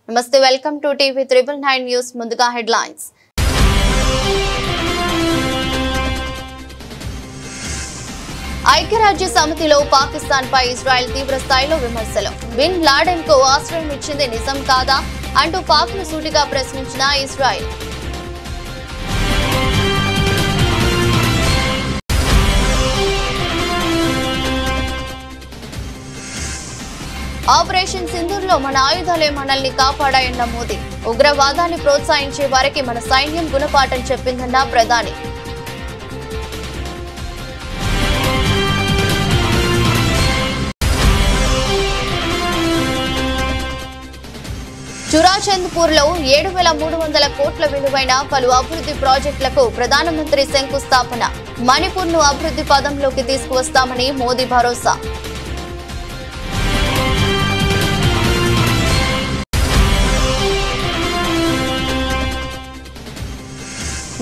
నమస్తే welcome to TV 999 news ముందుగా headlines ఐక్యరాజ్య సమితిలో పాకిస్తాన్ పై ఇజ్రాయెల్ తీవ్ర స్థాయిలో విమర్శలు బిన్ లాడెన్ కు ఆశ్రయం ఇచ్చింది నిజం కాదా అంటూ పాక్ ను సూటిగా ప్రశ్నించిన ఇజ్రాయెల్ ఆపరేషన్ సింధూర్లో మన ఆయుధాలే మనల్ని కాపాడాయన్న మోదీ ఉగ్రవాదాన్ని ప్రోత్సహించే వారికి మన సైన్యం గుణపాఠం చెప్పిందన్న ప్రధాని చురాచంద్పూర్ లో 7,300 కోట్ల విలువైన పలు అభివృద్ధి ప్రాజెక్టులకు ప్రధానమంత్రి శంకుస్థాపన మణిపూర్ ను అభివృద్ధి పదంలోకి తీసుకువస్తామని మోదీ భరోసా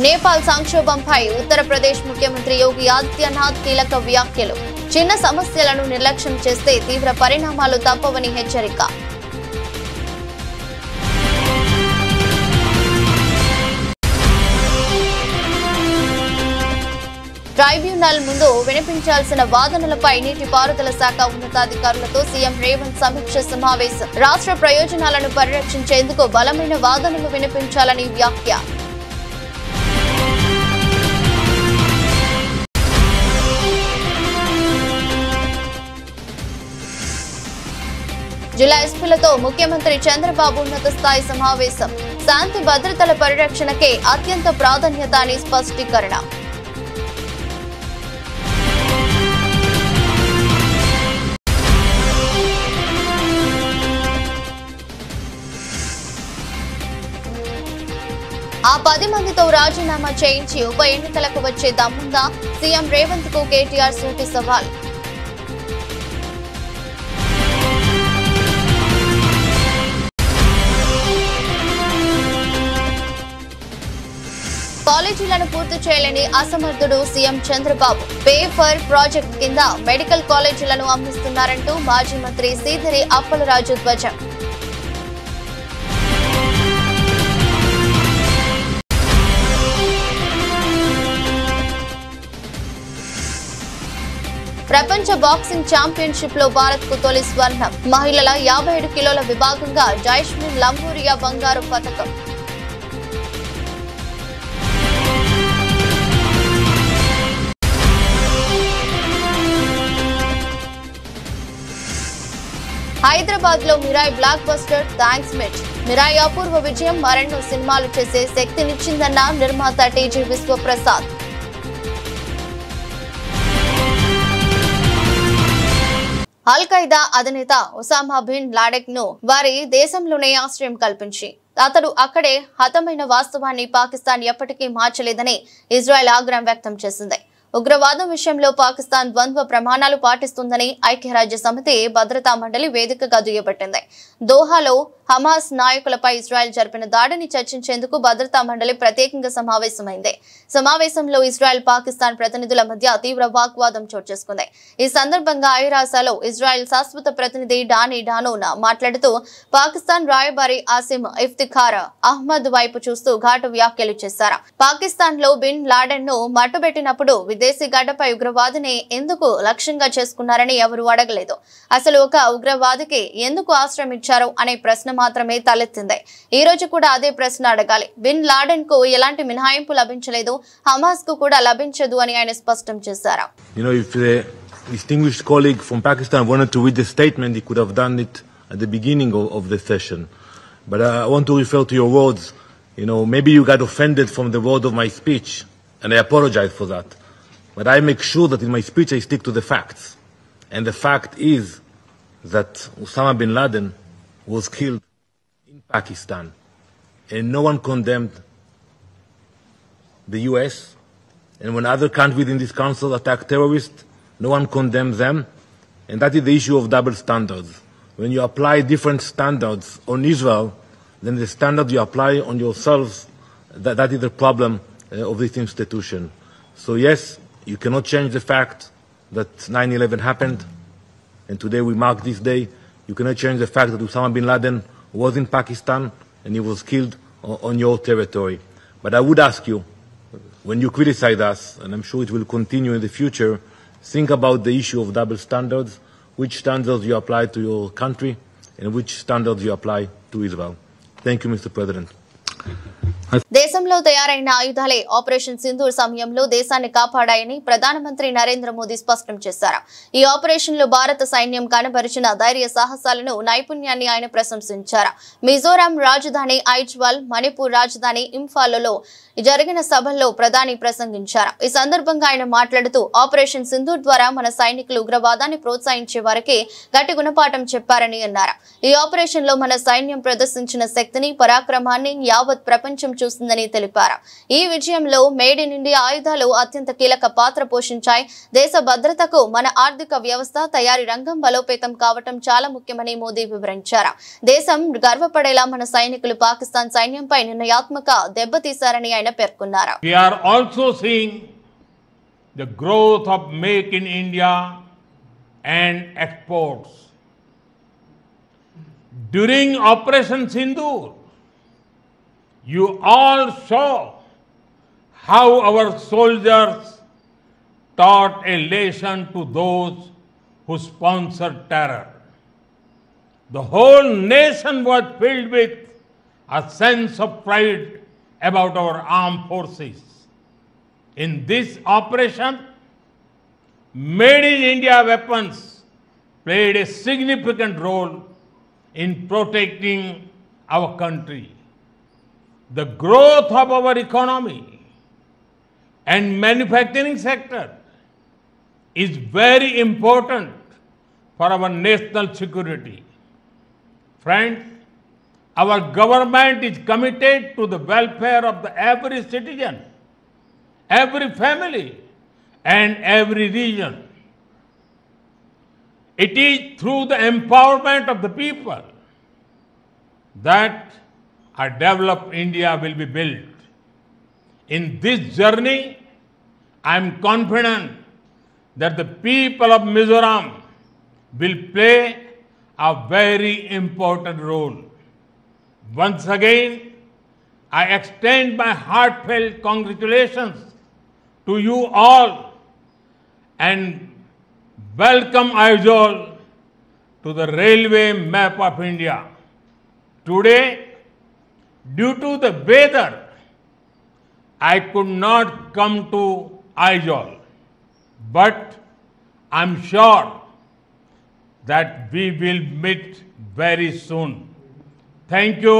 నేపాల్ సంక్షోభంపై ఉత్తరప్రదేశ్ ముఖ్యమంత్రి యోగి ఆదిత్యనాథ్ కీలక వ్యాఖ్యలు చిన్న సమస్యలను నిర్లక్ష్యం చేస్తే తీవ్ర పరిణామాలు తప్పవని హెచ్చరిక ట్రైబ్యునల్ ముందు వినిపించాల్సిన వాదనలపై నీటిపారుదల శాఖ ఉన్నతాధికారులతో సీఎం రేవంత్ సమీక్ష సమావేశం రాష్ట్ర ప్రయోజనాలను పరిరక్షించేందుకు బలమైన వాదనలు వినిపించాలని వ్యాఖ్య జిల్లా ఎస్పీలతో ముఖ్యమంత్రి చంద్రబాబు ఉన్నత స్థాయి సమావేశం శాంతి భద్రతల పరిరక్షణకే అత్యంత ప్రాధాన్యత అని స్పష్టీకరణ ఆ 10 మందితో రాజీనామా చేయించి ఉప ఎన్నికలకు వచ్చే దమ్ముందా సీఎం రేవంత్ కు కేటీఆర్ సూటి సవాల్ కాలేజీలను పూర్తి చేయలేని అసమర్థుడు CM Chandrababu pay for project కింద మెడికల్ కాలేజీలను అమ్మిస్తున్నారంటూ మాజీ మంత్రి సీదిరి అప్పలరాజు ధ్వజం ప్రపంచ బాక్సింగ్ ఛాంపియన్షిప్ లో భారత్ కు తొలి స్వర్ణం మహిళల 57 కిలోల విభాగంగా జైస్మిన్ లంబూరియా బంగారు పతకం హైదరాబాద్ లో మిరాయ్ బ్లాక్ బస్టర్ థ్యాంక్స్ మెట్ మిరాయ్ అపూర్వ విజయం మరెన్నో సినిమాలు చేసే శక్తినిచ్చిందన్న నిర్మాత టీజీ విశ్వప్రసాద్ అల్ ఖైదా అధినేత ఒసామా బిన్ లాడెన్ ను వారి దేశంలోనే ఆశ్రయం కల్పించి అతడు అక్కడే హతమైన వాస్తవాన్ని పాకిస్తాన్ ఎప్పటికీ మార్చలేదని ఇజ్రాయెల్ ఆగ్రహం వ్యక్తం చేసింది ఉగ్రవాదం విషయంలో పాకిస్తాన్ ద్వంద్వ ప్రమాణాలు పాటిస్తుందని ఐక్యరాజ్య సమితి భద్రతా మండలి వేదికగా దుయ్యబట్టింది దోహాలో హమాస్ నాయకులపై ఇజ్రాయెల్ జరిపిన దాడిని చర్చించేందుకు భద్రతా మండలి ప్రత్యేకంగా సమావేశమైంది సమావేశంలో ఇజ్రాయెల్ పాకిస్తాన్ ప్రతినిధుల మధ్య తీవ్ర వాగ్వాదం చోటు చేసుకుంది ఈ సందర్భంగా ఐరాసాలో ఇజ్రాయెల్ శాశ్వత ప్రతినిధి డానీ డానోన్ మాట్లాడుతూ పాకిస్తాన్ రాయబారి ఆసిమ్ ఇఫ్తిఖార్ అహ్మద్ వైపు చూస్తూ ఘాటు వ్యాఖ్యలు చేశారు పాకిస్తాన్ లో బిన్ లాడెన్ ను మట్టుబెట్టినప్పుడు విదేశీ గడ్డపై ఉగ్రవాదిని ఎందుకు లక్ష్యంగా చేసుకున్నారని ఎవరు అడగలేదు అసలు ఒక ఉగ్రవాదికి ఎందుకు ఆశ్రయం ఇచ్చారు అనే ప్రశ్న మాత్రమే తలెత్తింది ఈ రోజు కూడా అదే ప్రశ్న అడగాలి బిన్ లాడెన్ కు ఎలాంటి మినహాయింపు లభించలేదు హమాస్ కు కూడా లభించదు అని ఆయన స్పష్టం చేశారు If the distinguished colleague from Pakistan wanted to read the statement, he could have done it at the beginning of the session. But I want to refer to your words. Maybe you got offended from the word of my speech, and I apologize for that. But I make sure that in my speech I stick to the facts. And the fact is that Osama bin Laden was killed in Pakistan. And no one condemned the US. And when other countries in this council attack terrorists, no one condemns them. And that is the issue of double standards. When you apply different standards on Israel, then the standard you apply on yourselves, that is the problem of this institution. So yes, you cannot change the fact that 9/11 happened, and today we mark this day. You cannot change the fact that Osama bin Laden was in Pakistan and he was killed on your territory. But I would ask you, when you criticize us, and I'm sure it will continue in the future, think about the issue of double standards, which standards you apply to your country and which standards you apply to Israel. Thank you, Mr. President. దేశంలో తయారైన ఆయుధాలే operation Sindoor సమయంలో దేశాన్ని కాపాడాయని ప్రధానమంత్రి నరేంద్ర మోదీ స్పష్టం చేశారు. ఈ operation లో భారత సైన్యం కనబరిచిన ధైర్య సాహసాలను నైపుణ్యాన్ని ఆయన ప్రశంసించారు. మిజోరాం రాజధాని ఐజ్వాల్, మణిపూర్ రాజధాని ఇంఫాల్లో జరిగిన సభల్లో ప్రధాని ప్రసంగించారు. ఈ సందర్భంగా ఆయన మాట్లాడుతూ ఆపరేషన్ సింధూర్ ద్వారా మన సైనికులు ఉగ్రవాదాన్ని ప్రోత్సహించే వారికి గట్టి గుణపాఠం చెప్పారని అన్నారు. ఈ ఆపరేషన్ లో మన సైన్యం ప్రదర్శించిన శక్తిని, పరాక్రమాన్ని యావత్ ప్రపంచం చూస్తుందని తెలిపారు. ఈ విజయంలో మేడ్ ఇన్ ఇండియా ఆయుధాలు అత్యంత కీలక పాత్ర పోషించాయి. దేశ భద్రతకు మన ఆర్థిక వ్యవస్థ, తయారీ రంగం బలోపేతం కావటం చాలా ముఖ్యమని మోదీ వివరించారు. దేశం గర్వపడేలా మన సైనికులు పాకిస్తాన్ సైన్యంపై నిర్ణయాత్మక దెబ్బతీశారని ఆయన పేర్కొన్నారు. We are also seeing the growth of Make in India and exports. During Operation Sindoor, you all saw how our soldiers taught a lesson to those who sponsored terror. The whole nation was filled with a sense of pride about our armed forces. In this operation, Made in India weapons played a significant role in protecting our country. The growth of our economy and manufacturing sector is very important for our national security. Friends, our government is committed to the welfare of every citizen, every family, and every region. It is through the empowerment of the people that a developed India will be built. In this journey, I am confident that the people of Mizoram will play a very important role. Once again, I extend my heartfelt congratulations to you all and welcome Aizawl to the railway map of India. Today, due to the weather, I could not come to Aizawl, but I'm sure that we will meet very soon. Thank you.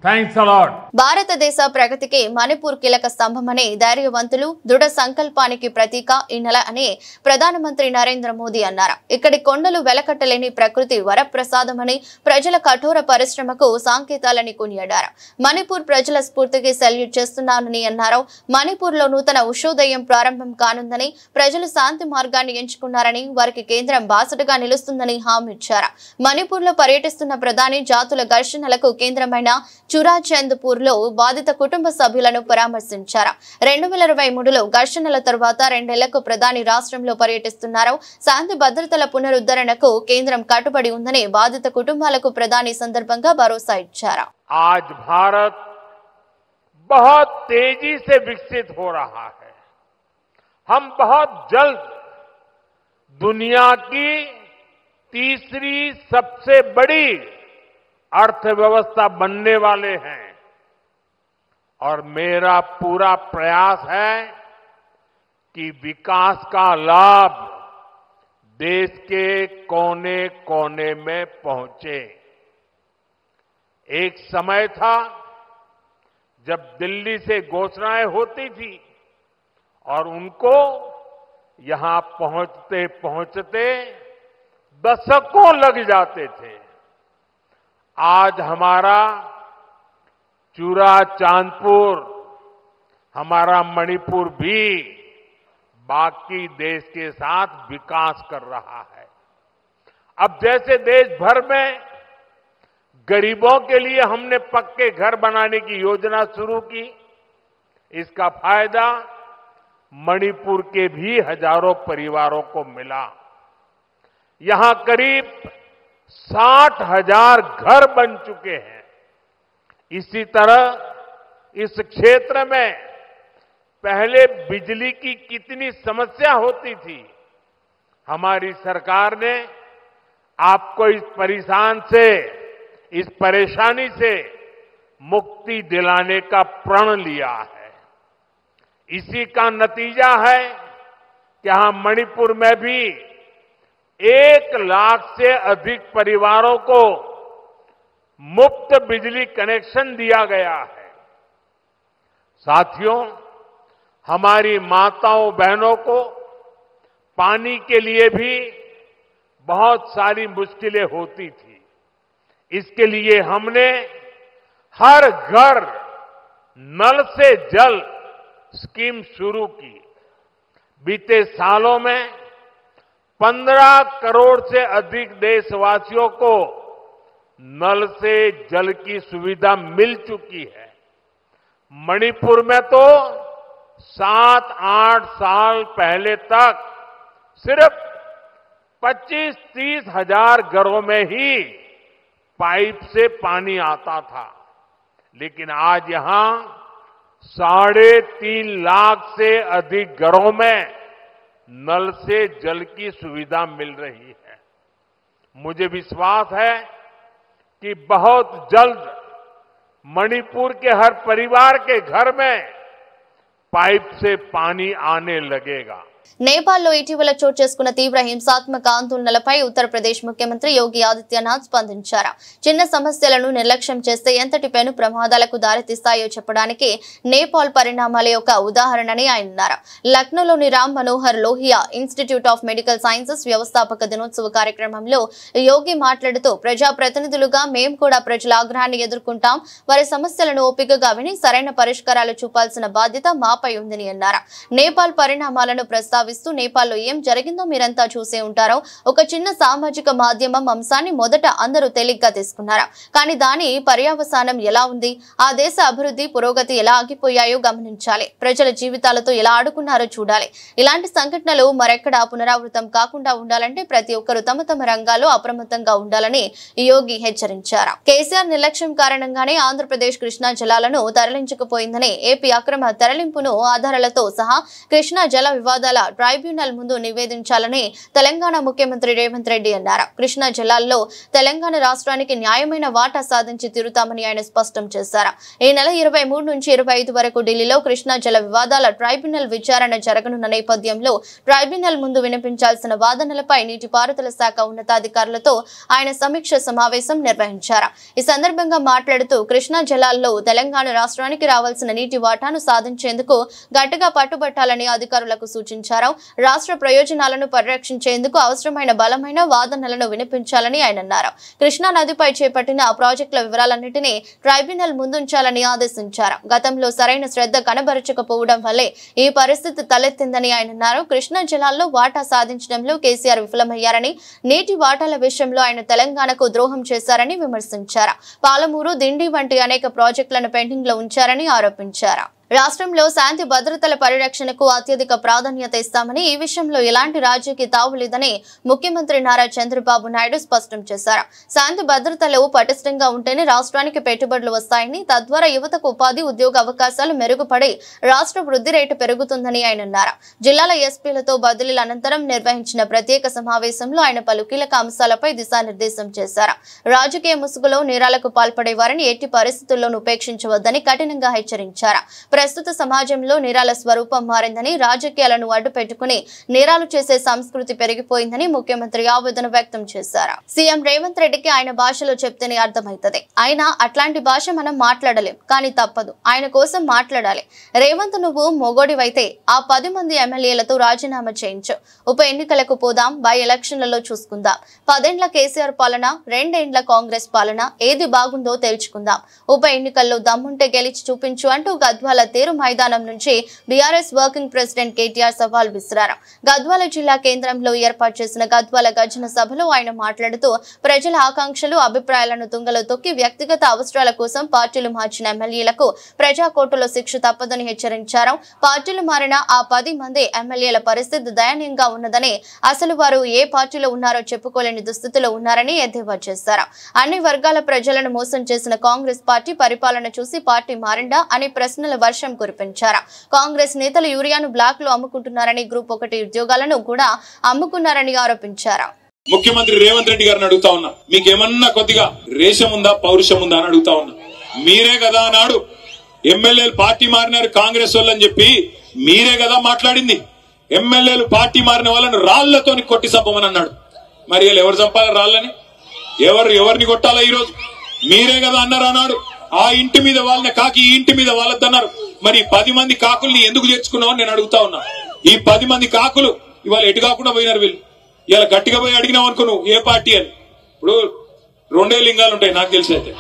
Thanks a lot. భారతదేశ ప్రగతికి మణిపూర్ కీలక స్తంభమని, ధైర్యవంతులు, దృఢ సంకల్పానికి ప్రతీక ఈ నెల అని ప్రధానమంత్రి నరేంద్ర మోదీ అన్నారు. ఇక్కడి కొండలు వెలకట్టలేని ప్రకృతి వరప్రసాదమని, ప్రజల కఠోర పరిశ్రమకు సంకేతాలని కొనియాడారు. మణిపూర్ ప్రజల స్ఫూర్తికి సెల్యూట్ చేస్తున్నానని అన్నారు. మణిపూర్ లో నూతన ఉషోదయం ప్రారంభం కానుందని, ప్రజలు శాంతి మార్గాన్ని ఎంచుకున్నారని, వారికి కేంద్రం బాసటగా నిలుస్తుందని హామీ ఇచ్చారు. మణిపూర్ లో పర్యటిస్తున్న ప్రధాని జాతుల ఘర్షణలకు కేంద్రమైన చురాచంద్పూర్ లో బాధిత కుటుంబ సభ్యులను పరామర్శించారు. 2023లో ఘర్షణల తర్వాత 2 ఏళ్లకు ప్రధాని రాష్ట్రంలో పర్యటిస్తున్నారు. శాంతి భద్రతల పునరుద్ధరణకు కేంద్రం కట్టుబడి ఉందని బాధిత కుటుంబాలకు ప్రధాని సందర్భంగా భరోసా ఇచ్చారు. आज भारत बहुत तेजी से विकसित हो रहा है. हम बहुत जल्द दुनिया की तीसरी सबसे बड़ी अर्थव्यवस्था बनने वाले हैं और मेरा पूरा प्रयास है कि विकास का लाभ देश के कोने कोने में पहुंचे. एक समय था जब दिल्ली से घोषणाएं होती थी और उनको यहां पहुंचते पहुंचते दशकों लग जाते थे. आज हमारा चूराचांदपुर, हमारा मणिपुर भी बाकी देश के साथ विकास कर रहा है. अब जैसे देश भर में गरीबों के लिए हमने पक्के घर बनाने की योजना शुरू की, इसका फायदा मणिपुर के भी हजारों परिवारों को मिला. यहां करीब 60,000 घर बन चुके हैं। इसी तरह इस क्षेत्र में पहले बिजली की कितनी समस्या होती थी, हमारी सरकार ने आपको इस परेशानी से मुक्ति दिलाने का प्रण लिया है। इसी का नतीजा है कि यहां मणिपुर में भी 1 लाख से अधिक परिवारों को मुफ्त बिजली कनेक्शन दिया गया है। साथियों, हमारी माताओं बहनों को पानी के लिए भी बहुत सारी मुश्किलें होती थी। इसके लिए हमने हर घर नल से जल स्कीम शुरू की। बीते सालों में 15 करोड़ से अधिक देशवासियों को नल से जल की सुविधा मिल चुकी है। मणिपुर में तो 7-8 साल पहले तक सिर्फ 25-30 हजार घरों में ही पाइप से पानी आता था, लेकिन आज यहां 3.5 लाख से अधिक घरों में नल से जल की सुविधा मिल रही है। मुझे विश्वास है कि बहुत जल्द मणिपुर के हर परिवार के घर में पाइप से पानी आने लगेगा। నేపాల్లో ఇటీవల చోటు చేసుకున్న తీవ్ర హింసాత్మక ఆందోళనలపై ఉత్తరప్రదేశ్ ముఖ్యమంత్రి యోగి ఆదిత్యనాథ్ స్పందించారు. చిన్న సమస్యలను నిర్లక్ష్యం చేస్తే ఎంతటి పెను ప్రమాదాలకు దారితీస్తాయో చెప్పడానికి నేపాల్ పరిణామాల యొక్క ఉదాహరణని ఆయన అన్నారు. లక్నోలోని Ram Manohar Lohia institute of medical sciences వ్యవస్థాపక దినోత్సవ కార్యక్రమంలో యోగి మాట్లాడుతూ ప్రజా ప్రతినిధులుగా మేము కూడా ప్రజల ఆగ్రహాన్ని ఎదుర్కొంటాం, వారి సమస్యలను ఓపికగా విని సరైన పరిష్కారాలు చూపాల్సిన బాధ్యత మాపై ఉందని అన్నారు. నేపాల్ పరిణామాలను ప్రస్తావిస్తూ నేపాల్లో ఏం జరిగిందో మీరంతా చూసే ఉంటారో. ఒక చిన్న సామాజిక మాధ్యమం అంశాన్ని మొదట అందరూ తేలిగ్గా తీసుకున్నారు, కానీ దాని పర్యవసానం ఎలా ఉంది, ఆ దేశ అభివృద్ధి పురోగతి ఎలా ఆగిపోయాయో గమనించాలి, ప్రజల జీవితాలతో ఎలా ఆడుకున్నారో చూడాలి. ఇలాంటి సంఘటనలు మరెక్కడా పునరావృతం కాకుండా ఉండాలంటే ప్రతి ఒక్కరూ తమ తమ రంగాల్లో అప్రమత్తంగా ఉండాలని యోగి హెచ్చరించారు. కేసీఆర్ నిర్లక్ష్యం కారణంగానే ఆంధ్రప్రదేశ్ కృష్ణా జలాలను తరలించకపోయిందని, ఏపీ అక్రమ తరలింపును ఆధారాలతో సహా కృష్ణా జల వివాదాల ట్రైబ్యునల్ ముందు నివేదించాలని తెలంగాణ ముఖ్యమంత్రి రేవంత్ రెడ్డి అన్నారు. కృష్ణా జలాల్లో తెలంగాణ రాష్ట్రానికి న్యాయమైన వాటా సాధించి తీరుతామని ఆయన స్పష్టం చేశారు. ఈ నెల 23 నుంచి 25 వరకు ఢిల్లీలో కృష్ణా జల వివాదాల ట్రైబ్యునల్ విచారణ జరగనున్న నేపథ్యంలో ట్రైబ్యునల్ ముందు వినిపించాల్సిన వాదనలపై నీటిపారుదల శాఖ ఉన్నతాధికారులతో ఆయన సమీక్ష సమావేశం నిర్వహించారు. ఈ సందర్భంగా మాట్లాడుతూ కృష్ణా జలాల్లో తెలంగాణ రాష్ట్రానికి రావాల్సిన నీటి వాటాను సాధించేందుకు గట్టిగా పట్టుబట్టాలని అధికారులకు సూచించారు. రాష్ట్ర ప్రయోజనాలను పరిరక్షించేందుకు అవసరమైన బలమైన వాదనలను వినిపించాలని ఆయన అన్నారు. కృష్ణా నదిపై చేపట్టిన ప్రాజెక్టుల వివరాలన్నింటినీ ట్రైబ్యునల్ ముందుంచాలని ఆదేశించారు. గతంలో సరైన శ్రద్ధ కనబరచకపోవడం వల్లే ఈ పరిస్థితి తలెత్తిందని ఆయన అన్నారు. కృష్ణా జలాల్లో వాటా సాధించడంలో కేసీఆర్ విఫలమయ్యారని, నీటి వాటాల విషయంలో ఆయన తెలంగాణకు ద్రోహం చేశారని విమర్శించారు. పాలమూరు, దిండి వంటి అనేక ప్రాజెక్టులను పెండింగ్ లో ఉంచారని ఆరోపించారు. రాష్ట్రంలో శాంతి భద్రతల పరిరక్షణకు అత్యధిక ప్రాధాన్యత ఇస్తామని, ఈ విషయంలో ఎలాంటి రాజకీయ తావులేదని ముఖ్యమంత్రి నారా చంద్రబాబు నాయుడు స్పష్టం చేశారు. శాంతి భద్రతలు పటిష్టంగా ఉంటేనే రాష్ట్రానికి పెట్టుబడులు వస్తాయని, తద్వారా యువతకు ఉపాధి, ఉద్యోగ అవకాశాలు మెరుగుపడి రాష్ట్ర వృద్ధి రేటు పెరుగుతుందని ఆయన అన్నారు. జిల్లాల ఎస్పీలతో బదిలీల అనంతరం నిర్వహించిన ప్రత్యేక సమావేశంలో ఆయన పలు కీలక అంశాలపై దిశానిర్దేశం చేశారు. రాజకీయ ముసుగులో నేరాలకు పాల్పడే వారిని ఎట్టి పరిస్థితుల్లోనూ ఉపేక్షించవద్దని కఠినంగా హెచ్చరించారు. ప్రస్తుత సమాజంలో నేరాల స్వరూపం మారిందని, రాజకీయాలను అడ్డు పెట్టుకుని నేరాలు చేసే సంస్కృతి పెరిగిపోయిందని ముఖ్యమంత్రి ఆవేదన వ్యక్తం చేశారు. సీఎం రేవంత్ రెడ్డికి ఆయన భాషలో చెప్తేనే అర్థమవుతుంది. అయినా అట్లాంటి భాష మనం మాట్లాడలేం, కానీ తప్పదు, ఆయన కోసం మాట్లాడాలి. రేవంత్, నువ్వు మొగోడివైతే ఆ 10 మంది ఎమ్మెల్యేలతో రాజీనామా చేయించు. ఉప ఎన్నికలకు పోదాం, బై ఎలక్షన్లలో చూసుకుందాం. 10 ఏళ్ల కేసీఆర్ పాలన, 2 ఏళ్ల కాంగ్రెస్ పాలన, ఏది బాగుందో తేల్చుకుందాం. ఉప ఎన్నికల్లో దమ్ముంటే గెలిచి చూపించు అంటూ గద్వాల తేరు మైదానం నుంచి బీఆర్ఎస్ వర్కింగ్ ప్రెసిడెంట్ కేటీఆర్ సవాల్ విసిరారు. గద్వాల జిల్లా కేంద్రంలో ఏర్పాటు చేసిన గద్వాల గర్జన సభలో ఆయన మాట్లాడుతూ ప్రజల ఆకాంక్షలు అభిప్రాయాలను తుంగలో తొక్కి వ్యక్తిగత అవసరాల కోసం పార్టీలు మార్చిన ఎమ్మెల్యేలకు ప్రజాకోర్టులో శిక్ష తప్పదని హెచ్చరించారు. పార్టీలు మారిన ఆ 10 మంది ఎమ్మెల్యేల పరిస్థితి దయనీయంగా ఉన్నదని, అసలు వారు ఏ పార్టీలో ఉన్నారో చెప్పుకోలేని దుస్థితిలో ఉన్నారని ఎద్దేవా చేశారు. అన్ని వర్గాల ప్రజలను మోసం చేసిన కాంగ్రెస్ పార్టీ పరిపాలన చూసి పార్టీ మారిందా అని ప్రశ్నల వర్షం కురిపించారు. కాంగ్రెస్ నేతలు యూరియాను బ్లాక్ లో అమ్ముకుంటున్నారని, గ్రూప్ 1 ఉద్యోగాలను కూడా అమ్ముకున్నారని ఆరోపించారు. ముఖ్యమంత్రి రేవంత్ రెడ్డి గారిని అడుగుతా ఉన్నా, మీకేమన్నా కొద్దిగా రేషం ఉందా, పౌరుషం ఉందా అని అడుగుతా ఉన్నా. మీరే కదా అన్నాడు ఎమ్మెల్యేలు పార్టీ మారినారు కాంగ్రెస్ వాళ్ళని చెప్పి, మీరే కదా మాట్లాడింది. ఎమ్మెల్యేలు పార్టీ మారిన వాళ్ళని రాళ్లతోని కొట్టి చంపమని అన్నాడు. మరి వీళ్ళు ఎవరు చంపాలి రాళ్ళని? ఎవరిని కొట్టాలా? ఈ రోజు మీరే కదా అన్నారు అన్నాడు. ఆ ఇంటి మీద వాళ్ళని కాకి ఈ ఇంటి మీద వాళ్ళద్దన్నారు. మరి 10 మంది కాకుల్ని ఎందుకు చేర్చుకున్నావని నేను అడుగుతా ఉన్నా. ఈ 10 మంది కాకులు ఇవాళ ఎటు కాకుండా పోయినారు. వీళ్ళు ఇలా గట్టిగా పోయి అడిగినావు అనుకో నువ్వు ఏ పార్టీ అని. ఇప్పుడు 2 లింగాలు ఉంటాయి నాకు తెలిసి అయితే,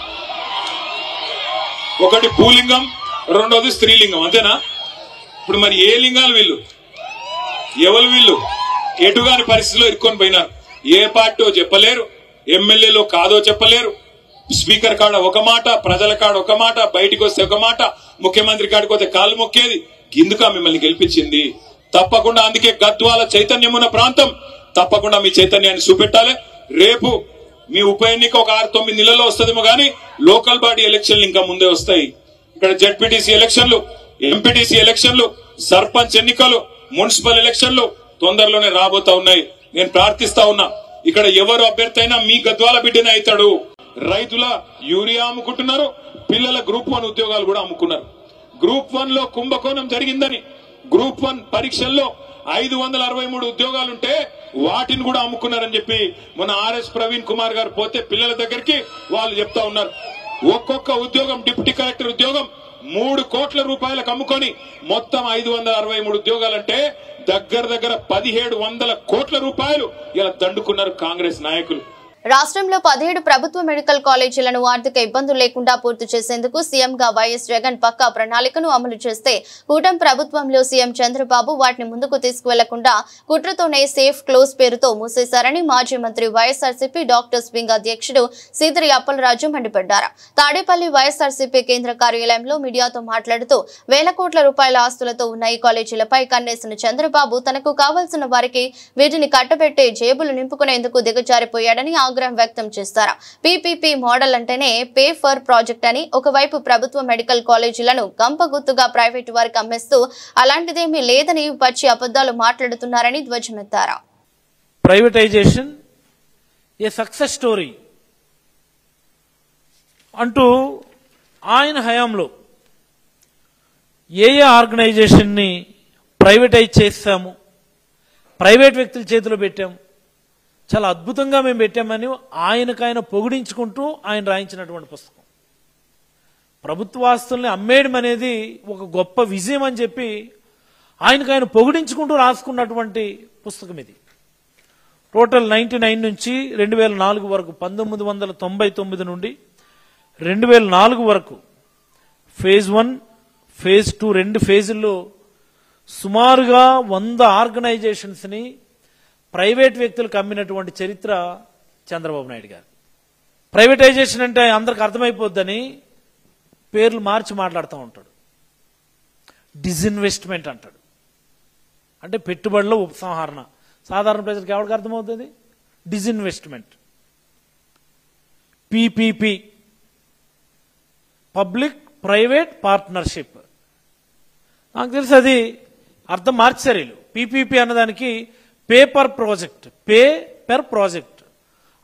ఒకటి భూలింగం, రెండోది స్త్రీలింగం, అంతేనా? ఇప్పుడు మరి ఏ లింగాలు వీళ్ళు? ఎవరు వీళ్ళు? ఎటుగాని పరిస్థితిలో ఇరుక్కొని పోయినారు. ఏ పార్టీ చెప్పలేరు, ఎమ్మెల్యేలో కాదో చెప్పలేరు. స్పీకర్ కాడ ఒక మాట, ప్రజల కాడ ఒక మాట, బయటికి వస్తే ఒక మాట, ముఖ్యమంత్రి కాడికి వస్తే కాళ్ళు మొక్కేది. గిందుక మిమ్మల్ని గెలిపించింది. తప్పకుండా అందుకే గద్వాల చైతన్యమున్న ప్రాంతం, తప్పకుండా మీ చైతన్యాన్ని చూపెట్టాలి. రేపు మీ ఉప ఎన్నిక ఒక 6-9 నెలల్లో వస్తుందేమో గానీ లోకల్ బాడీ ఎలక్షన్లు ఇంకా ముందే వస్తాయి. ఇక్కడ జెడ్పీటీసీ ఎలక్షన్లు, ఎంపీటీసీ ఎలక్షన్లు, సర్పంచ్ ఎన్నికలు, మున్సిపల్ ఎలక్షన్లు తొందరలోనే రాబోతా ఉన్నాయి. నేను ప్రార్థిస్తా ఉన్నా, ఇక్కడ ఎవరు అభ్యర్థి అయినా మీ గద్వాల బిడ్డనే అవుతాడు. రైతుల యూరియా అమ్ముకుంటున్నారు, పిల్లల గ్రూప్ 1 ఉద్యోగాలు కూడా అమ్ముకున్నారు. గ్రూప్ 1 లో కుంభకోణం జరిగిందని, గ్రూప్ 1 పరీక్షల్లో 563 ఉద్యోగాలుంటే వాటిని కూడా అమ్ముకున్నారని చెప్పి మన ఆర్ఎస్ ప్రవీణ్ కుమార్ గారు పోతే పిల్లల దగ్గరికి వాళ్ళు చెప్తా ఉన్నారు. ఒక్కొక్క ఉద్యోగం, డిప్యూటీ కలెక్టర్ ఉద్యోగం 3 కోట్ల రూపాయలకు అమ్ముకొని మొత్తం 563 ఉద్యోగాలంటే దగ్గర 1700 కోట్ల రూపాయలు ఇలా దండుకున్నారు కాంగ్రెస్ నాయకులు. రాష్ట్రంలో 17 ప్రభుత్వ మెడికల్ కాలేజీలను ఆర్థిక ఇబ్బందులు లేకుండా పూర్తి చేసేందుకు సీఎంగా వైఎస్ జగన్ పక్కా ప్రణాళికను అమలు చేస్తే కూటమి ప్రభుత్వంలో సీఎం చంద్రబాబు వాటిని ముందుకు తీసుకువెళ్లకుండా కుట్రతోనే సేఫ్ క్లోజ్ పేరుతో మూసేశారని మాజీ మంత్రి వైఎస్ఆర్సీపీ డాక్టర్స్ వింగ్ అధ్యక్షుడు సీదిరి అప్పలరాజు మండిపడ్డారు. తాడేపల్లి వైఎస్ఆర్సీపీ కేంద్ర కార్యాలయంలో మీడియాతో మాట్లాడుతూ వేల కోట్ల రూపాయల ఆస్తులతో ఉన్న ఈ కాలేజీలపై కన్నేసిన చంద్రబాబు తనకు కావాల్సిన వారికి వీటిని కట్టబెట్టే జేబులు నింపుకునేందుకు దిగజారిపోయాడని ఆగ్రహం వ్యక్తం చేశారు. పీపీపీ మోడల్ అంటేనే పే ఫర్ ప్రాజెక్ట్ అని, ఒకవైపు ప్రభుత్వ మెడికల్ కాలేజీలను గంపగుత్తుగా ప్రైవేటు వారికి అమ్మేస్తూ అలాంటిదేమీ లేదని పచ్చి అబద్దాలు మాట్లాడుతున్నారని ధ్వజమెత్తారు. ప్రైవేటైజేషన్ ఏ సక్సెస్ స్టోరీ అంటూ ఆయన హయాంలో ఏ ఆర్గనైజేషన్ ని ప్రైవేటైజ్ చేశాము, ప్రైవేట్ వ్యక్తుల చేతిలో పెట్టాము, చాలా అద్భుతంగా మేము పెట్టామని ఆయనకైన పొగిడించుకుంటూ ఆయన రాయించినటువంటి పుస్తకం. ప్రభుత్వాస్తుల్ని అమ్మేయడం అనేది ఒక గొప్ప విజయం అని చెప్పి ఆయనకైన పొగిడించుకుంటూ రాసుకున్నటువంటి పుస్తకం ఇది. టోటల్ 99 నుంచి 2004 వరకు, 1999 నుండి 2004 వరకు ఫేజ్ 1, ఫేజ్ 2 2 ఫేజుల్లో సుమారుగా 100 ఆర్గనైజేషన్స్ ని ప్రైవేట్ వ్యక్తులకు అమ్మినటువంటి చరిత్ర చంద్రబాబు నాయుడు గారు. ప్రైవేటైజేషన్ అంటే అందరికి అర్థమైపోద్దని పేర్లు మార్చి మాట్లాడుతూ ఉంటాడు. డిజిన్వెస్ట్మెంట్ అంటాడు, అంటే పెట్టుబడుల ఉపసంహరణ. సాధారణ ప్రజలకు ఎవరికి అర్థమవుతుంది? Disinvestment. PPP, public private partnership. నాకు తెలిసి అది అర్థం మార్చారు వీళ్ళు. పీపీపీ అన్నదానికి pay per project, pay per project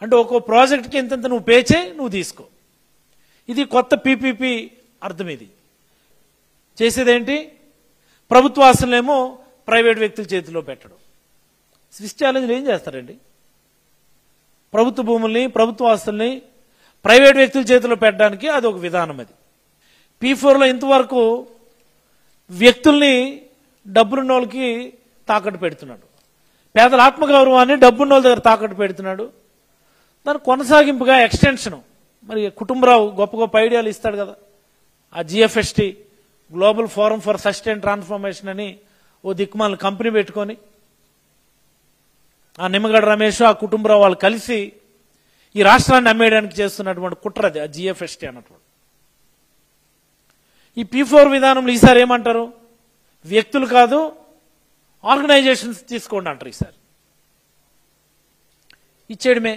అంటే ఒక్కో ప్రాజెక్ట్కి ఎంతెంత నువ్వు పే చేయి, నువ్వు తీసుకో. ఇది కొత్త పీపీపీ అర్థం. ఇది చేసేదేంటి? ప్రభుత్వ ఆస్తులనేమో ప్రైవేట్ వ్యక్తుల చేతిలో పెట్టడం. స్విస్ ఛాలెంజ్లు ఏం చేస్తారండి? ప్రభుత్వ భూముల్ని, ప్రభుత్వ ఆస్తుల్ని ప్రైవేట్ వ్యక్తుల చేతిలో పెట్టడానికి అది ఒక విధానం. అది P4లో ఇంతవరకు వ్యక్తుల్ని డబ్బున్న వాళ్ళకి తాకట్టు పెడుతున్నాడు, పేదల ఆత్మగౌరవాన్ని డబ్బున్న వాళ్ళ దగ్గర తాకట్టు పెడుతున్నాడు. దాని కొనసాగింపుగా ఎక్స్టెన్షన్, మరి కుటుంబరావు గొప్ప గొప్ప ఐడియాలు ఇస్తాడు కదా, ఆ GFST global forum for sustain transformation అని ఓ దిక్కుమాల కంపెనీ పెట్టుకొని ఆ నిమ్మగడ్డ రమేష్ ఆ కుటుంబరావు వాళ్ళు కలిసి ఈ రాష్ట్రాన్ని అమ్మేయడానికి చేస్తున్నటువంటి కుట్రది ఆ జిఎఫ్ఎస్టీ అన్నటువంటి. ఈ P4 విధానంలో ఈసారి ఏమంటారు, వ్యక్తులు కాదు ఆర్గనైజేషన్స్ తీసుకోండి అంటారు. ఈసారి ఇచ్చేయడమే.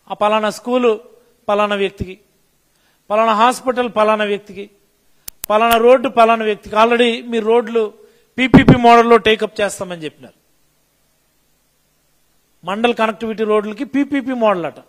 ఆ పలానా స్కూలు పలానా వ్యక్తికి, పలానా హాస్పిటల్ పలానా వ్యక్తికి, పలానా రోడ్డు పలానా వ్యక్తికి. ఆల్రెడీ మీరు రోడ్లు PPP మోడల్లో టేకప్ చేస్తామని చెప్పినారు. మండల్ కనెక్టివిటీ రోడ్లకి PPP మోడల్ అట,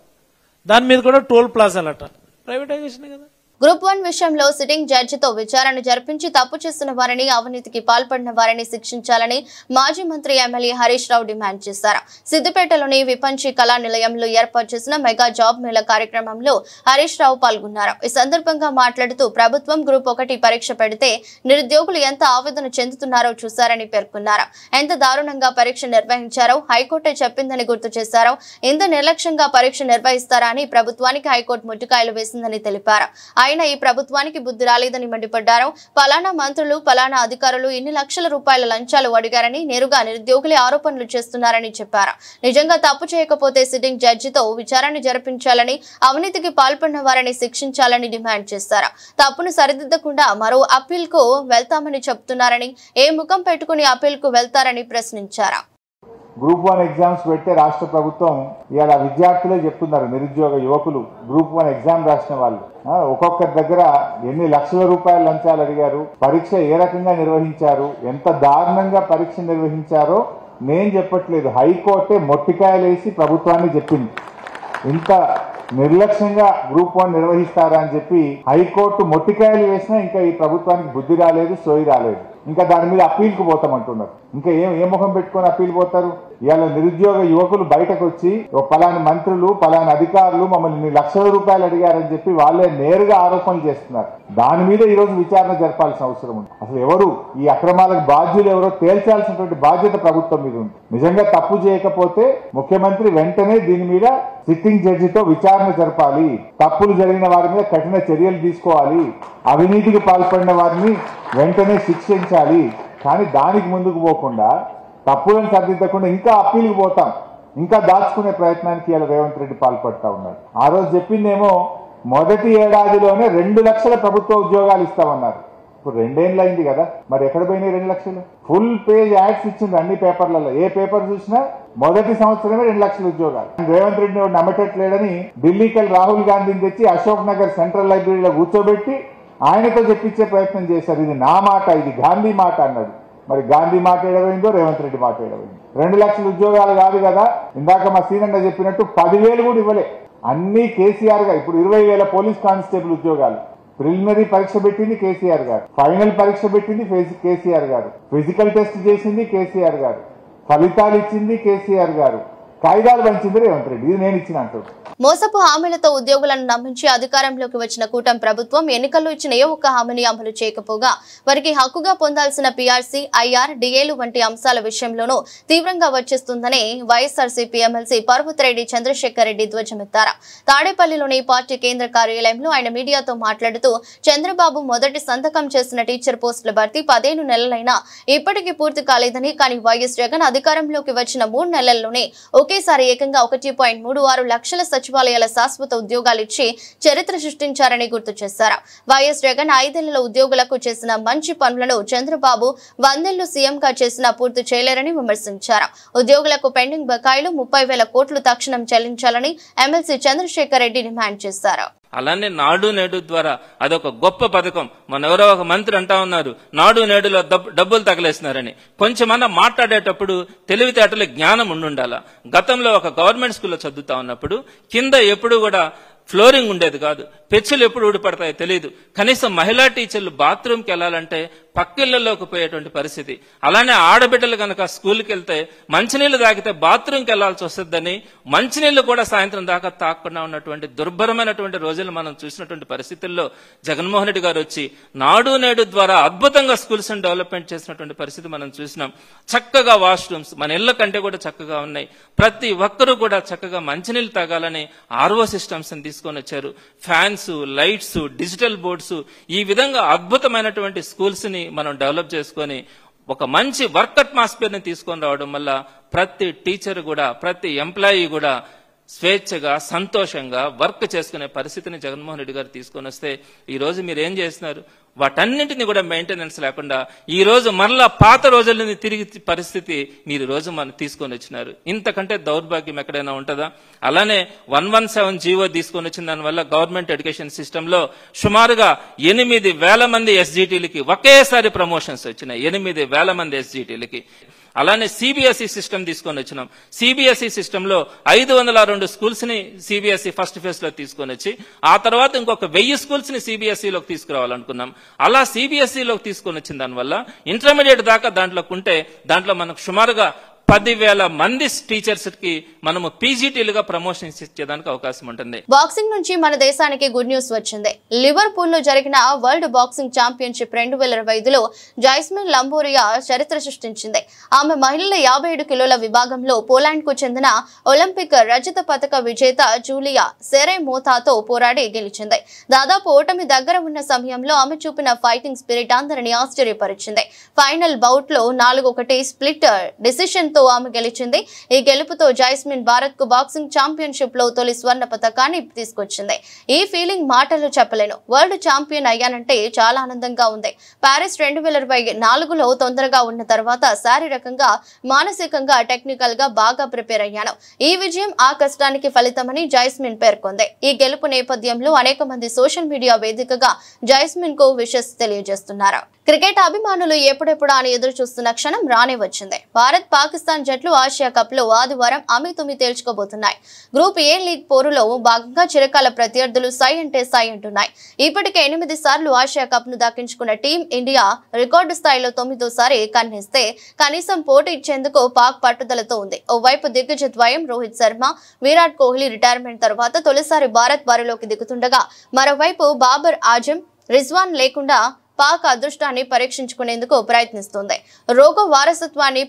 దాని మీద కూడా టోల్ ప్లాజాలట. ప్రైవేటైజేషన్ కదా. గ్రూప్ 1 విషయంలో సిట్టింగ్ జడ్జితో విచారణ జరిపించి తప్పు చేస్తున్న వారిని, అవినీతికి పాల్పడిన వారిని శిక్షించాలని మాజీ మంత్రి ఎమ్మెల్యే హరీష్ రావు డిమాండ్ చేశారు. సిద్దిపేటలోని విపంచి కళా నిలయంలో ఏర్పాటు చేసిన మెగా జాబ్ మేళా కార్యక్రమంలో హరీష్ రావు పాల్గొన్నారు. ఈ సందర్భంగా మాట్లాడుతూ ప్రభుత్వం గ్రూప్ 1 పరీక్ష పెడితే నిరుద్యోగులు ఎంత ఆవేదన చెందుతున్నారో చూశారని పేర్కొన్నారు. ఎంత దారుణంగా పరీక్ష నిర్వహించారో హైకోర్టే చెప్పిందని గుర్తు చేశారు. ఇంత నిర్లక్ష్యంగా పరీక్ష నిర్వహిస్తారా అని ప్రభుత్వానికి హైకోర్టు ముట్టుకాయలు వేసిందని తెలిపారు. అయినా ఈ ప్రభుత్వానికి బుద్ధి రాలేదని మండిపడ్డారు. పలానా మంత్రులు, పలానా అధికారులు ఇన్ని లక్షల రూపాయల లంచాలు అడిగారని నేరుగా నిరుద్యోగులే ఆరోపణలు చేస్తున్నారని చెప్పారు. నిజంగా తప్పు చేయకపోతే సిట్టింగ్ జడ్జితో విచారణ జరిపించాలని, అవినీతికి పాల్పడిన వారిని శిక్షించాలని డిమాండ్ చేశారు. తప్పును సరిదిద్దకుండా మరో అప్పీల్ కు వెళ్తామని చెబుతున్నారని, ఏ ముఖం పెట్టుకుని అప్పీల్ కు వెళ్తారని ప్రశ్నించారు. గ్రూప్ 1 ఎగ్జామ్స్ పెడితే రాష్ట్ర ప్రభుత్వం ఇవాళ విద్యార్థులే చెప్తున్నారు, నిరుద్యోగ యువకులు గ్రూప్ 1 ఎగ్జామ్ రాసిన వాళ్ళు ఒక్కొక్కరి దగ్గర ఎన్ని లక్షల రూపాయల లంచాలు అడిగారు, పరీక్ష ఏ రకంగా నిర్వహించారు, ఎంత దారుణంగా పరీక్ష నిర్వహించారో నేను చెప్పట్లేదు, హైకోర్టే మొట్టికాయలేసి ప్రభుత్వాన్ని చెప్పింది. ఇంత నిర్లక్ష్యంగా గ్రూప్ 1 నిర్వహిస్తారా అని చెప్పి హైకోర్టు మొట్టికాయలు వేసినా ఇంకా ఈ ప్రభుత్వానికి బుద్ధి రాలేదు, సోయి రాలేదు. ఇంకా దాని మీద అప్పీల్కి పోతామంటున్నారు. ఇంకా ఏ ముఖం పెట్టుకొని అప్పీల్ పోతారు? ఇవాళ నిరుద్యోగ యువకులు బయటకు వచ్చి పలానా మంత్రులు, పలానా అధికారులు మమ్మల్ని లక్షల రూపాయలు అడిగారని చెప్పి వాళ్ళే నేరుగా ఆరోపణలు చేస్తున్నారు. దాని మీద ఈ రోజు విచారణ జరపాల్సిన అవసరం ఉంది. అసలు ఎవరు ఈ అక్రమాలకు బాధ్యులు ఎవరో తేల్చాల్సినటువంటి బాధ్యత ప్రభుత్వం మీద ఉంది. నిజంగా తప్పు చేయకపోతే ముఖ్యమంత్రి వెంటనే దీని మీద సిట్టింగ్ జడ్జితో విచారణ జరపాలి, తప్పులు జరిగిన వారి మీద కఠిన చర్యలు తీసుకోవాలి, అవినీతికి పాల్పడిన వారిని వెంటనే శిక్షించాలి. కానీ దానికి ముందుకు పోకుండా తప్పులను సరిదిద్దకుండా ఇంకా అప్పీల్కి పోతాం, ఇంకా దాచుకునే ప్రయత్నానికి ఇలా రేవంత్ రెడ్డి పాల్పడతా ఉన్నాడు. ఆ రోజు చెప్పిందేమో మొదటి ఏడాదిలోనే 2 లక్షల ప్రభుత్వ ఉద్యోగాలు ఇస్తామన్నారు. ఇప్పుడు 2 ఏళ్ళు అయింది కదా, మరి ఎక్కడ పోయినాయి 2 లక్షలు? ఫుల్ పేజ్ యాడ్స్ ఇచ్చింది అన్ని పేపర్లలో. ఏ పేపర్ చూసినా మొదటి సంవత్సరమే 2 లక్షల ఉద్యోగాలు. రేవంత్ రెడ్డి నమ్మటట్లేడని ఢిల్లీకి రాహుల్ గాంధీని తెచ్చి అశోక్ నగర్ సెంట్రల్ లైబ్రరీలో కూర్చోబెట్టి ఆయనతో చెప్పించే ప్రయత్నం చేశారు. ఇది నా మాట, ఇది గాంధీ మాట అన్నాడు. మరి గాంధీ మాట ఏడవైందో, రేవంత్ రెడ్డి మాట ఏడవైందో? 2 లక్షల ఉద్యోగాలు కాదు కదా, ఇందాక మా సీనన్న చెప్పినట్టు 10,000 కూడా ఇవ్వలే. అన్ని కేసీఆర్ గారు. ఇప్పుడు 20,000 పోలీస్ కానిస్టేబుల్ ఉద్యోగాలు. ప్రిలిమినరీ పరీక్ష పెట్టింది కేసీఆర్ గారు, ఫైనల్ పరీక్ష పెట్టింది కేసీఆర్ గారు, ఫిజికల్ టెస్ట్ చేసింది కేసీఆర్ గారు, ఫలితాలు ఇచ్చింది కేసీఆర్ గారు, కాయిదాలు పంచింది రేవంత్ రెడ్డి. ఇది నేను ఇచ్చిన అంటారు. మోసపు హామీలతో ఉద్యోగులను నమ్మించి అధికారంలోకి వచ్చిన కూటమి ప్రభుత్వం ఎన్నికల్లో ఇచ్చిన ఏ ఒక్క హామీని అమలు చేయకపోగా వారికి హక్కుగా పొందాల్సిన పీఆర్సీ, ఐఆర్, డిఏలు వంటి అంశాల విషయంలోనూ తీవ్రంగా వచ్చేస్తుందని వైఎస్ఆర్సీపీ ఎమ్మెల్సీ పర్వతిరెడ్డి చంద్రశేఖర్ రెడ్డి ధ్వజమెత్తారు. తాడేపల్లిలోని పార్టీ కేంద్ర కార్యాలయంలో ఆయన మీడియాతో మాట్లాడుతూ చంద్రబాబు మొదటి సంతకం చేసిన టీచర్ పోస్టుల భర్తీ 15 నెలలైనా ఇప్పటికీ పూర్తి కాలేదని, కానీ వైఎస్ జగన్ అధికారంలోకి వచ్చిన 3 నెలల్లోనే ఒకేసారి ఏకంగా 1.36 లక్షల సచివాలయాల శాశ్వత ఉద్యోగాలు ఇచ్చి చరిత్ర సృష్టించారని గుర్తు చేశారు. వైఎస్ జగన్ 5 ఏళ్లలో ఉద్యోగులకు చేసిన మంచి పనులను చంద్రబాబు 100 ఏళ్లు సీఎంగా చేసినా పూర్తి చేయలేరని విమర్శించారు. ఉద్యోగులకు పెండింగ్ బకాయిలు 30,000 కోట్లు తక్షణం చెల్లించాలని ఎమ్మెల్సీ చంద్రశేఖర్ రెడ్డి డిమాండ్ చేశారు. అలానే నాడు నేడు ద్వారా అదొక గొప్ప పథకం. మన ఎవరో ఒక మంత్రి అంటా ఉన్నారు, నాడు నేడులో డబ్బులు తగలేస్తున్నారని. కొంచెమన్నా మాట్లాడేటప్పుడు తెలివితేటలు జ్ఞానం ఉండాలా. గతంలో ఒక గవర్నమెంట్ స్కూల్లో చదువుతా ఉన్నప్పుడు కింద ఎప్పుడు కూడా ఫ్లోరింగ్ ఉండేది కాదు, పెచ్చులు ఎప్పుడు ఊడిపడతాయో తెలియదు. కనీసం మహిళా టీచర్లు బాత్రూమ్కి వెళ్లాలంటే పక్కిళ్లలోకి పోయేటువంటి పరిస్థితి. అలానే ఆడబిడ్డలు కనుక స్కూల్కి వెళ్తే మంచినీళ్లు తాగితే బాత్రూమ్కి వెళ్లాల్సి వస్తుందని మంచినీళ్లు కూడా సాయంత్రం దాకా తాకుండా ఉన్నటువంటి దుర్భరమైనటువంటి రోజులు మనం చూసినటువంటి పరిస్థితుల్లో జగన్మోహన్ రెడ్డి గారు వచ్చి నాడు నేడు ద్వారా అద్భుతంగా స్కూల్స్ డెవలప్మెంట్ చేసినటువంటి పరిస్థితి మనం చూసినాం. చక్కగా వాష్రూమ్స్ మన ఇళ్ల కంటే కూడా చక్కగా ఉన్నాయి. ప్రతి ఒక్కరూ కూడా చక్కగా మంచినీళ్లు తాగాలని RO సిస్టమ్స్ తీసుకొని వచ్చారు. ఫ్యాన్స్, లైట్స్, డిజిటల్ బోర్డ్స్, ఈ విధంగా అద్భుతమైనటువంటి స్కూల్స్ ని మనం డెవలప్ చేసుకొని ఒక మంచి వర్క్ అట్మాస్ఫియర్ ని తీసుకొని రావడం వల్ల ప్రతి టీచర్ కూడా, ప్రతి ఎంప్లాయీ కూడా స్వేచ్ఛగా సంతోషంగా వర్క్ చేసుకునే పరిస్థితిని జగన్మోహన్ రెడ్డి గారు తీసుకొని వస్తే ఈ రోజు మీరు ఏం చేస్తున్నారు? వాటన్నింటినీ కూడా మెయింటెనెన్స్ లేకుండా ఈ రోజు మరలా పాత రోజులని తిరిగి పరిస్థితి మీరు రోజు మనం తీసుకొని వచ్చినారు. ఇంతకంటే దౌర్భాగ్యం ఎక్కడైనా ఉంటుందా? అలానే 117 జీవో తీసుకొని వచ్చిన దానివల్ల గవర్నమెంట్ ఎడ్యుకేషన్ సిస్టమ్ లో సుమారుగా 8,000 మంది SGTలకి ఒకేసారి ప్రమోషన్స్ వచ్చినాయి. 8,000 మంది SGTలకి. అలానే CBSE సిస్టమ్ తీసుకొని వచ్చినాం. CBSE సిస్టమ్ లో 502 స్కూల్స్ ని CBSE ఫస్ట్ ఫేజ్ లో తీసుకొని వచ్చి ఆ తర్వాత ఇంకొక 1000 స్కూల్స్ ని CBSE లోకి తీసుకురావాలనుకున్నాం. అలా CBSE లోకి తీసుకొని వచ్చిన దానివల్ల ఇంటర్మీడియట్ దాకా దాంట్లోకి ఉంటే దాంట్లో మనకు సుమారుగా 10,000 మంది టీచర్స్ కి మనము PGTలుగా ప్రమోషన్స్ ఇచ్చేదానికి అవకాశం ఉంటుంది. బాక్సింగ్ నుంచి మన దేశానికి గుడ్ న్యూస్ వచ్చింది. లివర్పూల్ లో జరిగిన వరల్డ్ బాక్సింగ్ ఛాంపియన్షిప్ 2025లో జైస్మిన్ లంబోరియా చరిత్ర సృష్టించింది. ఆమె మహిళల 57 కిలోల విభాగంలో పోలాండ్ కు చెందిన ఒలింపిక్ రజత పతక విజేత జూలియా సెరెమోతాతో పోరాడి గెలిచింది. దాదాపు ఓటమి దగ్గర ఉన్న సమయంలో ఆమె చూపిన ఫైటింగ్ స్పిరిట్ అందరినీ ఆశ్చర్యపరిచింది. ఫైనల్ బౌట్ లో 4-1 స్ప్లిట్ డిసిషన్ ఆమె గెలిచింది. ఈ గెలుపుతో జైస్మిన్ భారత్ కు బాక్సింగ్ ఛాంపియన్షిప్ లో తొలి స్వర్ణ పతకాన్ని తీసుకొచ్చింది. ఈ ఫీలింగ్ మాటలు చెప్పలేను. వరల్డ్ ఛాంపియన్ అయ్యానంటే చాలా ఆనందంగా ఉంది. పారిస్ 2024లో తొందరగా ఉన్న తర్వాత శారీరకంగా, మానసికంగా, టెక్నికల్ గా బాగా ప్రిపేర్ అయ్యాను. ఈ విజయం ఆ కష్టానికి ఫలితమని జైస్మిన్ పేర్కొంది. ఈ గెలుపు నేపథ్యంలో అనేక మంది సోషల్ మీడియా వేదికగా జైస్మిన్ కు విషెస్ తెలియజేస్తున్నారు. క్రికెట్ అభిమానులు ఎప్పుడెప్పుడు అని ఎదురు చూస్తున్న క్షణం రానే వచ్చింది. భారత్ పాకిస్తాన్ జట్లు ఆసియా కప్ లో ఆదివారం అమితుమి తేల్చుకోబోతున్నాయి. గ్రూప్ ఏ లీగ్ పోరులో భాగంగా చిరకాల ప్రత్యర్థులు సై అంటే సై అంటున్నాయి. ఇప్పటికే 8 సార్లు ఆసియా కప్ ను దక్కించుకున్న టీం ఇండియా రికార్డు స్థాయిలో 9వ కన్నేస్తే కనీసం పోటీ ఇచ్చేందుకు పాక్ పట్టుదలతో ఉంది. ఓవైపు దిగ్గజ ద్వయం రోహిత్ శర్మ, విరాట్ కోహ్లీ రిటైర్మెంట్ తర్వాత తొలిసారి భారత్ బరిలోకి దిగుతుండగా మరోవైపు బాబర్ ఆజం, రిజ్వాన్ లేకుండా పాక్ అదృష్టాన్ని పరీక్షించుకునేందుకు ప్రయత్నిస్తుంది. రోగ వారసత్వాన్ని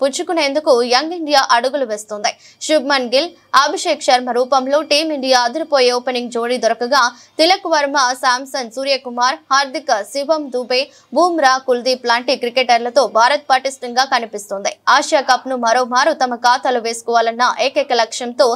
పుచ్చుకునేందుకు యంగ్ ఇండియా అడుగులు వేస్తుంది. శుభ్మన్ గిల్, అభిషేక్ శర్మ రూపంలో టీమిండియా అదిరిపోయే ఓపెనింగ్ జోడీ దొరకగా తిలక్ వర్మ, శాంసన్, సూర్యకుమార్, హార్దిక్, శివం దుబే, బూమ్రా, కుల్దీప్ లాంటి క్రికెటర్లతో భారత్ పటిష్టంగా కనిపిస్తుంది. ఆసియా కప్ ను మరోమారు తమ ఖాతాలో వేసుకోవాలన్న ఏకైక లక్ష్యంతో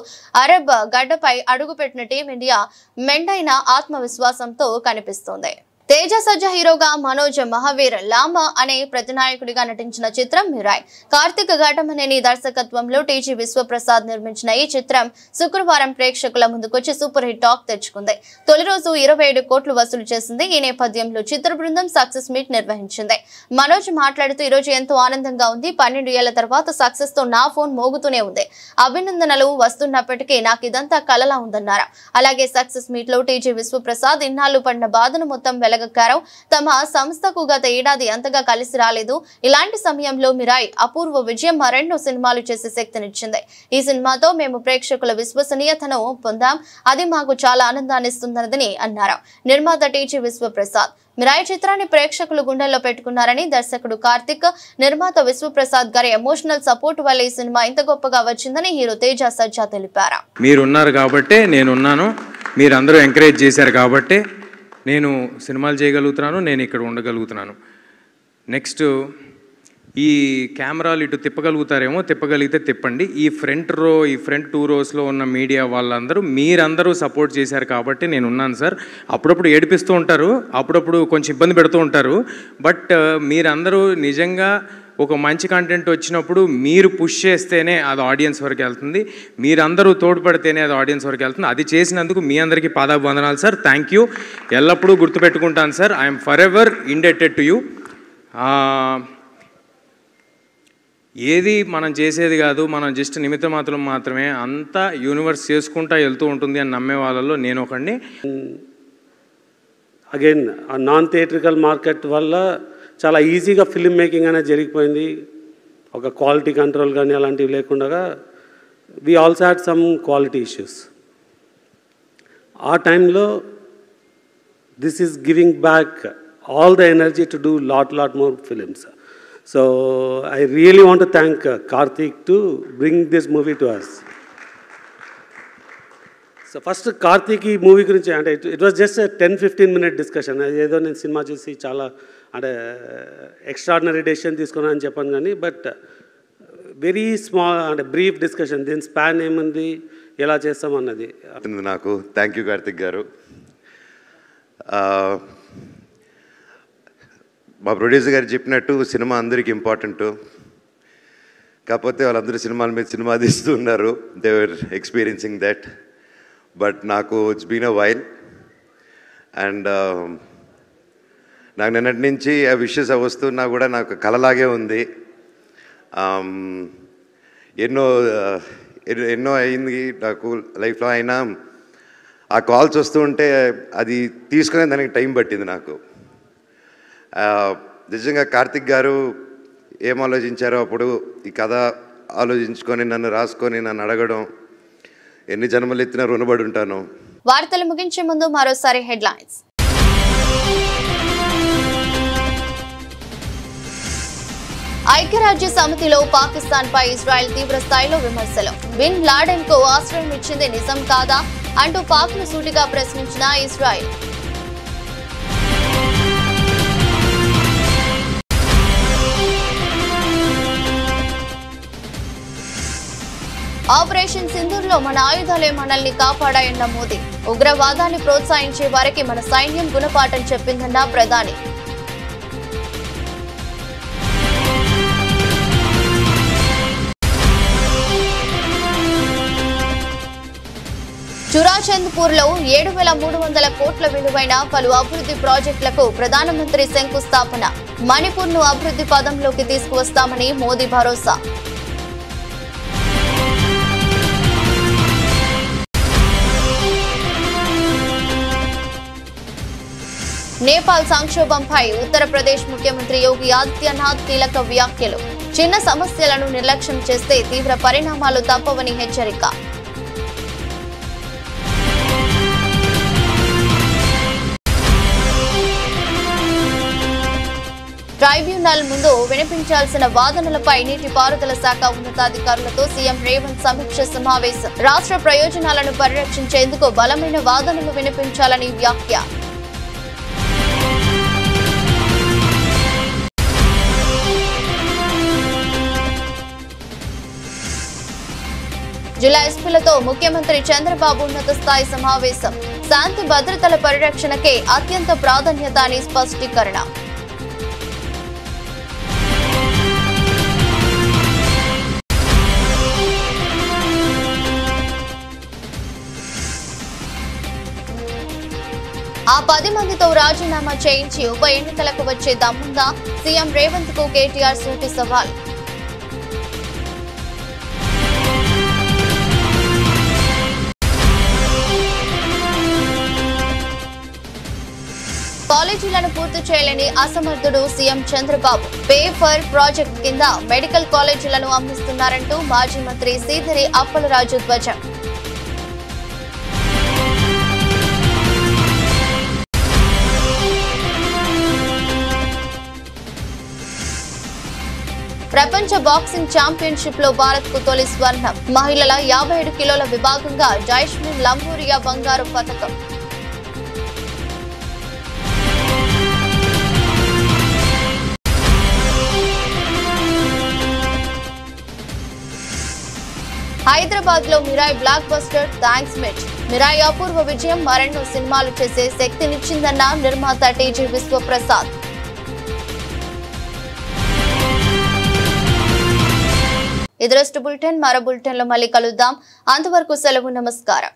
అరబ్ గడ్డపై అడుగుపెట్టిన టీమిండియా మెండైన ఆత్మవిశ్వాసంతో కనిపిస్తుంది. తేజ సజ్జ హీరోగా మనోజ్ మహావీర్ లాంబా అనే ప్రతినాయకుడిగా నటించిన చిత్రం మిరాయ్. కార్తిక్ ఘటమనేని దర్శకత్వంలో టీజీ విశ్వప్రసాద్ నిర్మించిన ఈ చిత్రం శుక్రవారం ప్రేక్షకుల ముందుకొచ్చి సూపర్ హిట్ టాక్ తెచ్చుకుంది. తొలి రోజు 27 కోట్లు వసూలు చేసింది. ఈ నేపథ్యంలో చిత్ర బృందం సక్సెస్ మీట్ నిర్వహించింది. మనోజ్ మాట్లాడుతూ ఈరోజు ఎంతో ఆనందంగా ఉంది. 12 ఏళ్ల తర్వాత సక్సెస్ తో నా ఫోన్ మోగుతూనే ఉంది. అభినందనలు వస్తున్నప్పటికీ నాకు ఇదంతా కలలా ఉందన్నారు. అలాగే సక్సెస్ మీట్ లో టీజీ విశ్వప్రసాద్ ఇన్నాళ్లు పడిన బాధను మొత్తం తమ సంస్థకు గత ఏడాది అంతగా కలిసి రాలేదు. ఇలాంటి సమయంలో మిరాయ్ అపూర్వ విజయం మరెన్నో సినిమాలు చేసే శక్తినిచ్చింది. ఈ సినిమాతో మేము ప్రేక్షకుల విశ్వసనీయతను పొందాం. అది మాకు చాలా ఆనందాన్ని ఇస్తుందని అన్నారు నిర్మాత టీజీ విశ్వప్రసాద్. మిరాయ్ చిత్రాన్ని ప్రేక్షకులు గుండెల్లో పెట్టుకున్నారని దర్శకుడు కార్తిక్, నిర్మాత విశ్వప్రసాద్ గారి ఎమోషనల్ సపోర్ట్ వల్ల ఈ సినిమా ఇంత గొప్పగా వచ్చిందని హీరో తేజ సజ్జా తెలిపారు. మీరున్నారు కాబట్టి నేనున్నాను, మీరందరూ ఎంకరేజ్ చేశారు కాబట్టి నేను సినిమాలు చేయగలుగుతున్నాను, నేను ఇక్కడ ఉండగలుగుతున్నాను. నెక్స్ట్ ఈ కెమెరాలు ఇటు తిప్పగలుగుతారేమో, తిప్పగలిగితే తిప్పండి. ఈ ఫ్రంట్ 2 రోస్లో ఉన్న మీడియా వాళ్ళందరూ మీరందరూ సపోర్ట్ చేశారు కాబట్టి నేను ఉన్నాను సార్. అప్పుడప్పుడు ఏడిపిస్తూ ఉంటారు, అప్పుడప్పుడు కొంచెం ఇబ్బంది పెడుతూ ఉంటారు. బట్ మీరందరూ నిజంగా ఒక మంచి కంటెంట్ వచ్చినప్పుడు మీరు పుష్ చేస్తేనే అది ఆడియన్స్ వరకు వెళ్తుంది, మీరందరూ తోడ్పడితేనే అది ఆడియన్స్ వరకు వెళ్తుంది. అది చేసినందుకు మీ అందరికీ పాదాభివందనాలు సార్. Thank you. ఎల్లప్పుడూ గుర్తుపెట్టుకుంటాను sir. I'm forever indebted to you. ఏది మనం చేసేది కాదు, మనం జస్ట్ నిమిత్త మాత్రమే, అంతా యూనివర్స్ చేసుకుంటా వెళ్తూ ఉంటుంది అని నమ్మే వాళ్ళలో నేను ఒకడిని. అగైన్ నాన్ థియేట్రికల్ మార్కెట్ వల్ల చాలా ఈజీగా ఫిల్మ్ మేకింగ్ అనేది జరిగిపోయింది. ఒక క్వాలిటీ కంట్రోల్ కానీ అలాంటివి లేకుండా we also had some quality issues. ఆ టైంలో this is giving back all the energy to do lot more films. So I really want to thank Karthik to bring this movie to us. So first Karthik ఈ movie గురించి అంటే it was just a 10-15 minute discussion. ఏదో నేను cinema చూసి చాలా అంటే extraordinary decision తీసుకున్నాను అని చెప్పాను కానీ బట్ వెరీ స్మాల్ అంటే బ్రీఫ్ డిస్కషన్, దీని స్పాన్ ఏముంది, ఎలా చేస్తామన్నది. నాకు థ్యాంక్ యూ కార్తిక్ గారు. మా ప్రొడ్యూసర్ గారు చెప్పినట్టు సినిమా అందరికీ ఇంపార్టెంట్, కాకపోతే వాళ్ళందరూ సినిమాల మీద సినిమా తీస్తూ ఉన్నారు. They were experiencing that. But నాకు it's been a while and నాకు నిన్నటి నుంచి ఆ విషెస్ వస్తున్నా కూడా నాకు కలలాగే ఉంది. ఎన్నో అయింది నాకు లైఫ్లో. అయినా ఆ కాల్స్ వస్తూ ఉంటే అది తీసుకునే దానికి టైం పట్టింది నాకు. నిజంగా కార్తిక్ గారు ఏం ఆలోచించారో అప్పుడు ఈ కథ ఆలోచించుకొని నన్ను రాసుకొని నన్ను అడగడం, ఎన్ని జన్మలు ఎత్తినా రుణపడి ఉంటాను. వార్తలు ముగించే ముందు మరోసారి హెడ్లైన్స్. ఐక్యరాజ్య సమితిలో పాకిస్తాన్ పై ఇజ్రాయెల్ తీవ్ర స్థాయిలో విమర్శలు. బిన్ లాడెన్ కు ఆశ్రయం ఇచ్చింది నిజం కాదా అంటూ పాక్ను సూటిగా ప్రశ్నించిన ఇజ్రాయెల్. ఆపరేషన్ సింధూర్లో మన ఆయుధాలే మనల్ని కాపాడాయన్న మోదీ. ఉగ్రవాదాన్ని ప్రోత్సహించే వారికి మన సైన్యం గుణపాఠం చెప్పిందన్న ప్రధాని. చురాచంద్పూర్లో 7,300 కోట్ల విలువైన పలు అభివృద్ధి ప్రాజెక్టులకు ప్రధానమంత్రి శంకుస్థాపన. మణిపూర్ను అభివృద్ధి పదంలోకి తీసుకువస్తామని మోదీ భరోసా. నేపాల్ సంక్షోభంపై ఉత్తరప్రదేశ్ ముఖ్యమంత్రి యోగి ఆదిత్యనాథ్ కీలక వ్యాఖ్యలు. చిన్న సమస్యలను నిర్లక్ష్యం చేస్తే తీవ్ర పరిణామాలు తప్పవని హెచ్చరిక. ట్రైబ్యునల్ ముందు వినిపించాల్సిన వాదనలపై నీటిపారుదల శాఖ ఉన్నతాధికారులతో సీఎం రేవంత్ సమీక్ష సమావేశం. రాష్ట్ర ప్రయోజనాలను పరిరక్షించేందుకు బలమైన వాదనలు వినిపించాలని వ్యాఖ్య. జిల్లా ఎస్పీలతో ముఖ్యమంత్రి చంద్రబాబు ఉన్నత స్థాయి సమావేశం. శాంతి భద్రతల పరిరక్షణకే అత్యంత ప్రాధాన్యత అని స్పష్టీకరణ. ఆ 10 మందితో రాజీనామా చేయించి ఉప ఎన్నికలకు వచ్చే దమ్ముందా? సీఎం రేవంత్ కు కేటీఆర్ సూటి సవాల్. కాలేజీలను పూర్తి చేయలేని అసమర్థుడు CM Chandrababu. Pay for project కింద మెడికల్ కాలేజీలను అమ్మిస్తున్నారంటూ మాజీ మంత్రి సీదిరి అప్పలరాజు ధ్వజం. ప్రపంచ బాక్సింగ్ ఛాంపియన్షిప్ లో భారత్ కు తొలి స్వర్ణం. మహిళల 57 కిలోల విభాగంగా జైస్మిన్ లంబూరియా బంగారు పతకం. హైదరాబాద్ లో Mirai blockbuster thanks meet. Mirai అపూర్వ విజయం మరెన్నో సినిమాలు చేసే శక్తినిచ్చిందన్న నిర్మాత టీజీ విశ్వప్రసాద్. ఇది బులెటిన్. మరో బులెటిన్ లో మళ్ళీ కలుద్దాం. అంతవరకు సెలవు. నమస్కారం.